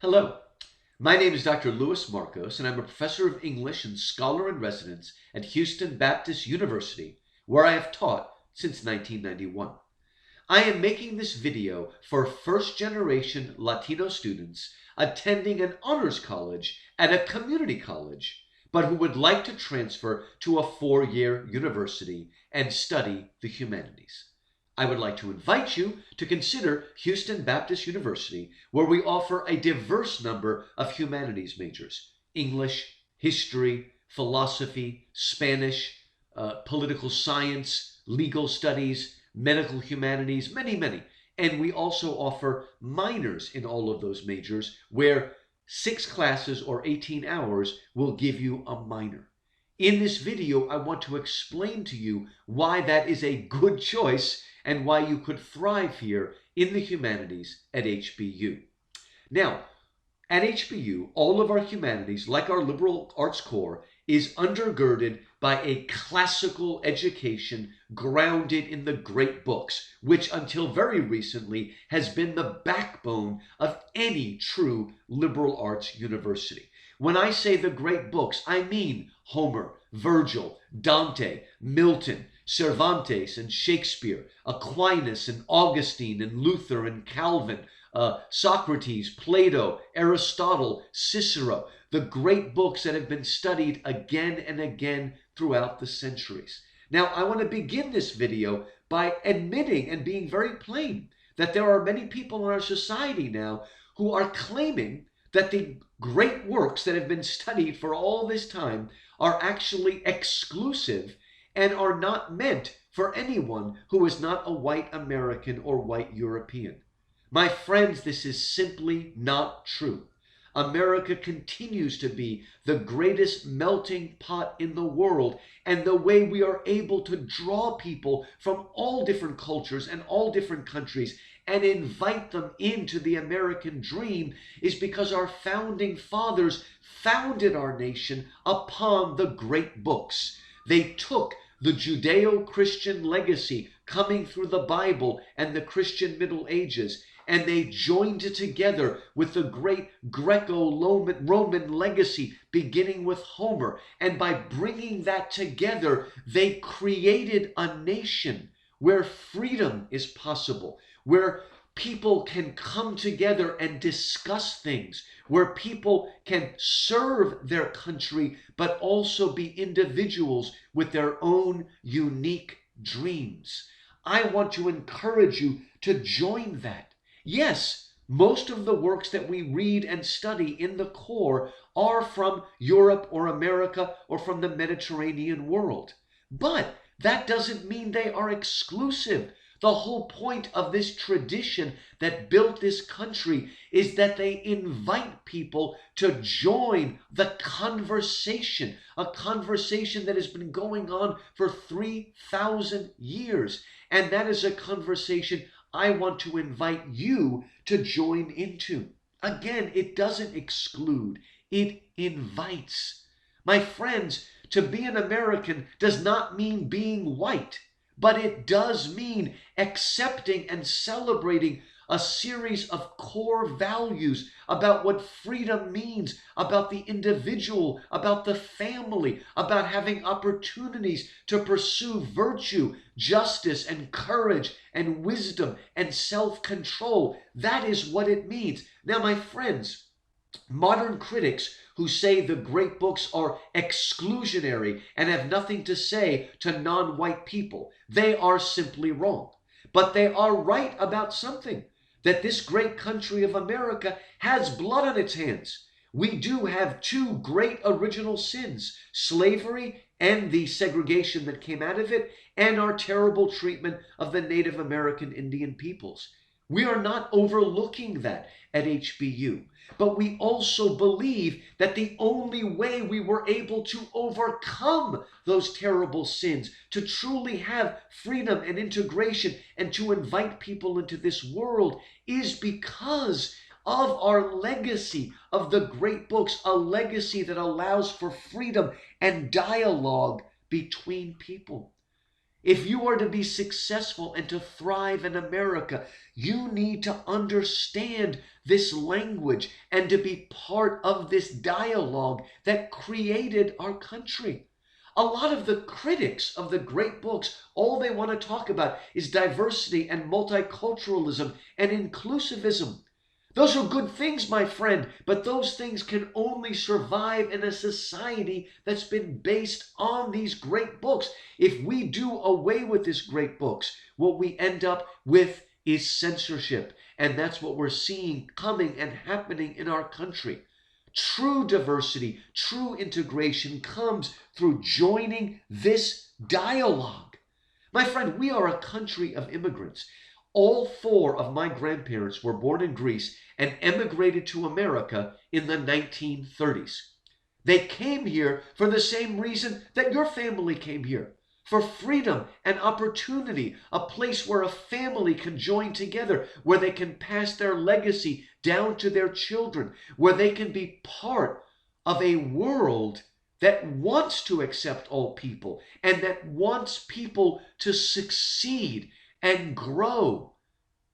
Hello, my name is Dr. Louis Marcos, and I'm a professor of English and scholar in residence at Houston Baptist University, where I have taught since 1991. I am making this video for first-generation Latino students attending an honors college at a community college, but who would like to transfer to a four-year university and study the humanities. I would like to invite you to consider Houston Baptist University, where we offer a diverse number of humanities majors: English, history, philosophy, Spanish, political science, legal studies, medical humanities, many. And we also offer minors in all of those majors, where 6 classes or 18 hours will give you a minor. In this video, I want to explain to you why that is a good choice and why you could thrive here in the humanities at HBU. Now, at HBU, all of our humanities, like our liberal arts core, is undergirded by a classical education grounded in the great books, which until very recently has been the backbone of any true liberal arts university. When I say the great books, I mean Homer, Virgil, Dante, Milton, Cervantes and Shakespeare, Aquinas and Augustine and Luther and Calvin, Socrates, Plato, Aristotle, Cicero, the great books that have been studied again and again throughout the centuries. Now, I want to begin this video by admitting and being very plain that there are many people in our society now who are claiming that the great works that have been studied for all this time are actually exclusive and are not meant for anyone who is not a white American or white European. My friends, this is simply not true. America continues to be the greatest melting pot in the world, and the way we are able to draw people from all different cultures and all different countries and invite them into the American dream is because our founding fathers founded our nation upon the great books. They took the Judeo-Christian legacy coming through the Bible and the Christian Middle Ages, and they joined it together with the great Greco-Roman legacy beginning with Homer. And by bringing that together, they created a nation where freedom is possible, where people can come together and discuss things, where people can serve their country, but also be individuals with their own unique dreams. I want to encourage you to join that. Yes, most of the works that we read and study in the core are from Europe or America or from the Mediterranean world. But that doesn't mean they are exclusive. The whole point of this tradition that built this country is that they invite people to join the conversation, a conversation that has been going on for 3,000 years. And that is a conversation I want to invite you to join into. Again, it doesn't exclude, it invites. My friends, to be an American does not mean being white, but it does mean accepting and celebrating a series of core values about what freedom means, about the individual, about the family, about having opportunities to pursue virtue, justice, and courage, and wisdom, and self-control. That is what it means. Now, my friends, modern critics who say the great books are exclusionary and have nothing to say to non-white people, they are simply wrong. But they are right about something, that this great country of America has blood on its hands. We do have two great original sins: slavery and the segregation that came out of it, and our terrible treatment of the Native American Indian peoples. We are not overlooking that at HBU, but we also believe that the only way we were able to overcome those terrible sins, to truly have freedom and integration and to invite people into this world, is because of our legacy of the great books, a legacy that allows for freedom and dialogue between people. If you are to be successful and to thrive in America, you need to understand this language and to be part of this dialogue that created our country. A lot of the critics of the great books, all they want to talk about is diversity and multiculturalism and inclusivism. Those are good things, my friend, but those things can only survive in a society that's been based on these great books. If we do away with these great books, what we end up with is censorship. And that's what we're seeing coming and happening in our country. True diversity, true integration comes through joining this dialogue. My friend, we are a country of immigrants. All four of my grandparents were born in Greece and emigrated to America in the 1930s. They came here for the same reason that your family came here. For freedom and opportunity, a place where a family can join together, where they can pass their legacy down to their children, where they can be part of a world that wants to accept all people and that wants people to succeed and grow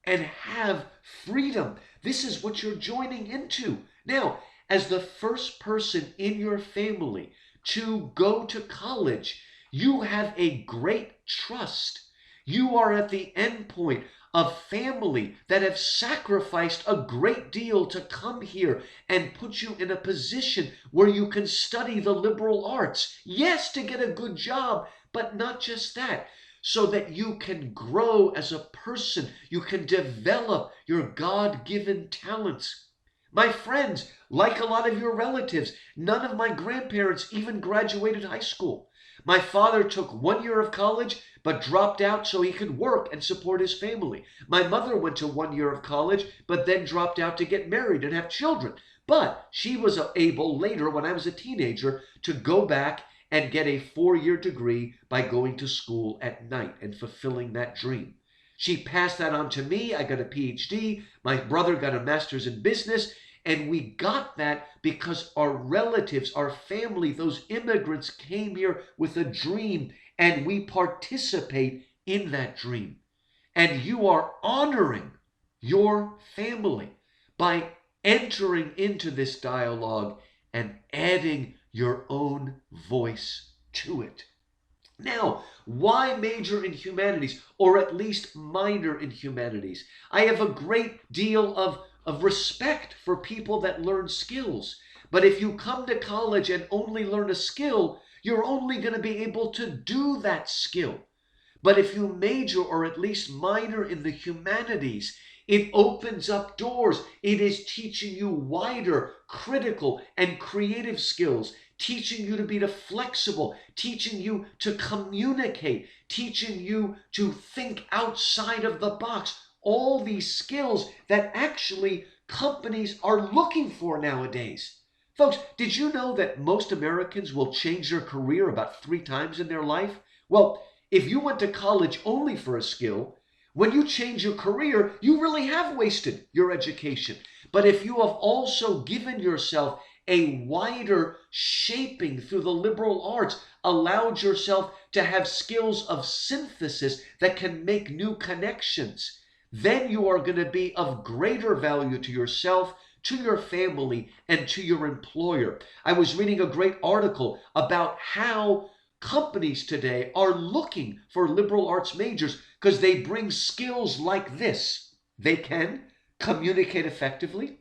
and have freedom. This is what you're joining into. Now, as the first person in your family to go to college, you have a great trust. You are at the end point of family that have sacrificed a great deal to come here and put you in a position where you can study the liberal arts. Yes, to get a good job, but not just that. So that you can grow as a person. You can develop your God-given talents. My friends, like a lot of your relatives, none of my grandparents even graduated high school. My father took 1 year of college, but dropped out so he could work and support his family. My mother went to 1 year of college, but then dropped out to get married and have children. But she was able later, when I was a teenager, to go back and get a 4-year degree by going to school at night and fulfilling that dream. She passed that on to me. I got a PhD. My brother got a master's in business. And we got that because our relatives, our family, those immigrants came here with a dream, and we participate in that dream. And you are honoring your family by entering into this dialogue and adding your own voice to it. Now, why major in humanities, or at least minor in humanities? I have a great deal of respect for people that learn skills. But if you come to college and only learn a skill, you're only going to be able to do that skill. But if you major or at least minor in the humanities, it opens up doors. It is teaching you wider, critical, and creative skills, teaching you to be flexible, teaching you to communicate, teaching you to think outside of the box. All these skills that actually companies are looking for nowadays. Folks, did you know that most Americans will change their career about 3 times in their life? Well, if you went to college only for a skill, when you change your career, you really have wasted your education. But if you have also given yourself a wider shaping through the liberal arts, allowed yourself to have skills of synthesis that can make new connections, then you are going to be of greater value to yourself, to your family, and to your employer. I was reading a great article about how companies today are looking for liberal arts majors because they bring skills like this. They can communicate effectively,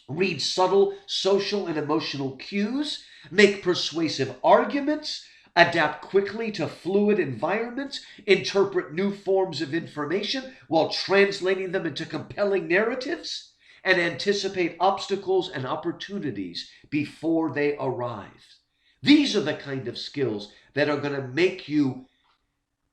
read subtle social and emotional cues, make persuasive arguments, adapt quickly to fluid environments, interpret new forms of information while translating them into compelling narratives, and anticipate obstacles and opportunities before they arrive. These are the kind of skills that are going to make you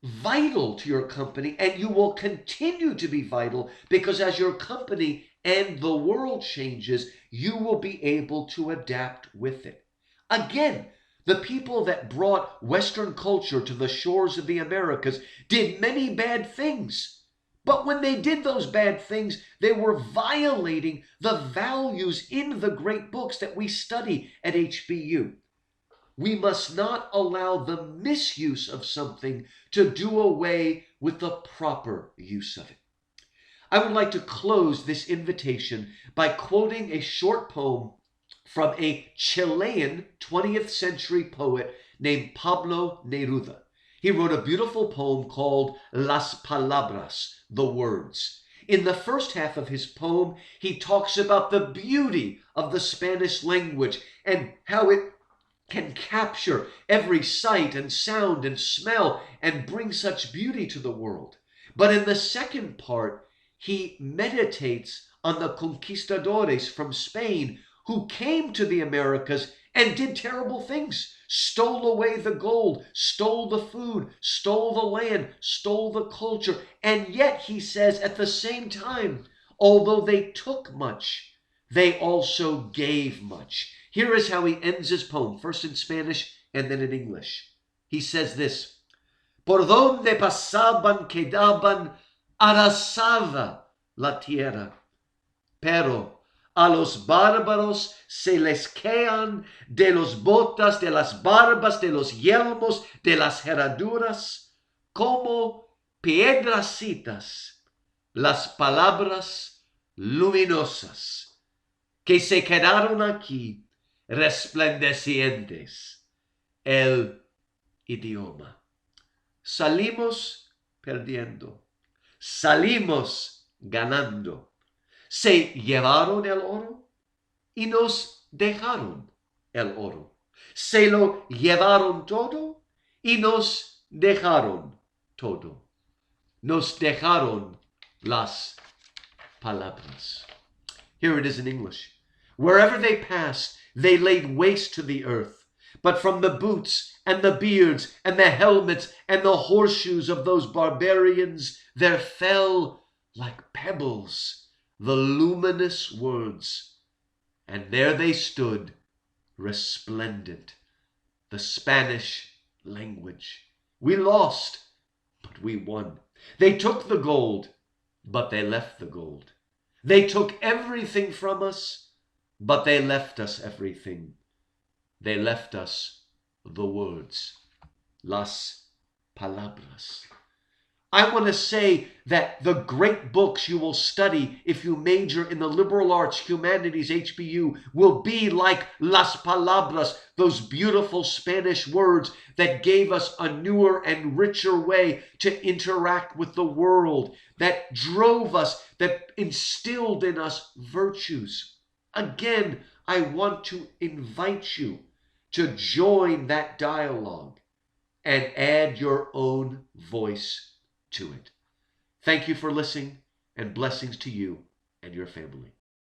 vital to your company, and you will continue to be vital because as your company and the world changes, you will be able to adapt with it. Again, the people that brought Western culture to the shores of the Americas did many bad things. But when they did those bad things, they were violating the values in the great books that we study at HBU. we must not allow the misuse of something to do away with the proper use of it. I would like to close this invitation by quoting a short poem from a Chilean 20th century poet named Pablo Neruda. He wrote a beautiful poem called Las Palabras, the words. In the first half of his poem, he talks about the beauty of the Spanish language and how it can capture every sight and sound and smell and bring such beauty to the world. But in the second part, he meditates on the conquistadores from Spain who came to the Americas and did terrible things, stole away the gold, stole the food, stole the land, stole the culture. And yet, he says, at the same time, although they took much, they also gave much. Here is how he ends his poem, first in Spanish and then in English. He says this: Por donde pasaban quedaban, arrasaba la tierra, pero a los bárbaros se les quedan de los botas, de las barbas, de los yelmos, de las herraduras, como piedracitas, las palabras luminosas que se quedaron aquí resplandecientes, el idioma. Salimos perdiendo, salimos ganando. Se llevaron el oro y nos dejaron el oro. Se lo llevaron todo y nos dejaron todo. Nos dejaron las palabras. Here it is in English. Wherever they passed, they laid waste to the earth. But from the boots and the beards and the helmets and the horseshoes of those barbarians, there fell like pebbles the luminous words, and there they stood, resplendent, the Spanish language. We lost, but we won. They took the gold, but they left the gold. They took everything from us, but they left us everything. They left us the words, las palabras. I want to say that the great books you will study if you major in the liberal arts, humanities, HBU, will be like las palabras, those beautiful Spanish words that gave us a newer and richer way to interact with the world, that drove us, that instilled in us virtues. Again, I want to invite you to join that dialogue and add your own voice to it. Thank you for listening, and blessings to you and your family.